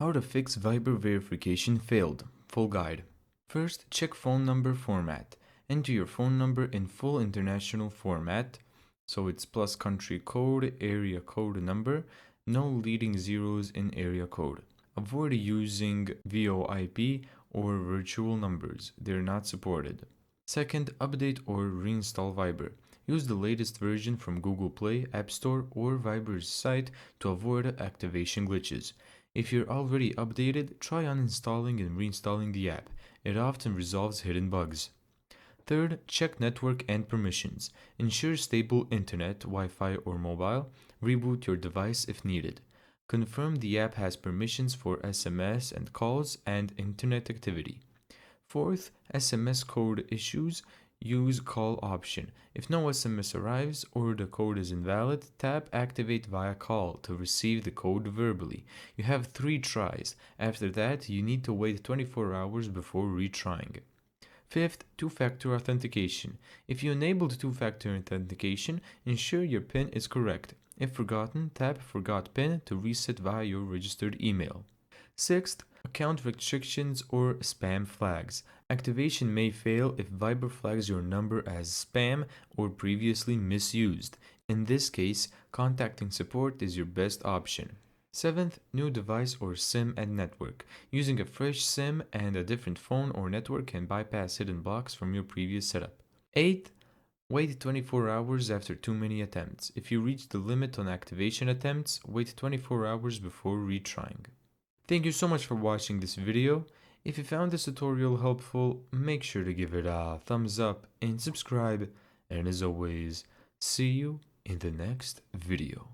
How to fix Viber verification failed. Full guide. First, check phone number format. Enter your phone number in full international format. So it's plus country code, area code number, no leading zeros in area code. Avoid using VoIP or virtual numbers. They're not supported. Second, update or reinstall Viber. Use the latest version from Google Play, App Store, or Viber's site to avoid activation glitches. If you're already updated, try uninstalling and reinstalling the app. It often resolves hidden bugs. Third, check network and permissions. Ensure stable internet, Wi-Fi or mobile. Reboot your device if needed. Confirm the app has permissions for SMS and calls and internet activity. Fourth, SMS code issues. Use call option. If no SMS arrives or the code is invalid, tap activate via call to receive the code verbally. You have 3 tries. After that, you need to wait 24 hours before retrying. Fifth, two-factor authentication. If you enabled two-factor authentication, ensure your PIN is correct. If forgotten, tap Forgot PIN to reset via your registered email. Sixth, account restrictions or spam flags. Activation may fail if Viber flags your number as spam or previously misused. In this case, contacting support is your best option. Seventh, new device or SIM and network. Using a fresh SIM and a different phone or network can bypass hidden blocks from your previous setup. Eighth, wait 24 hours after too many attempts. If you reach the limit on activation attempts, wait 24 hours before retrying. Thank you so much for watching this video. If you found this tutorial helpful, make sure to give it a thumbs up and subscribe. And as always, see you in the next video.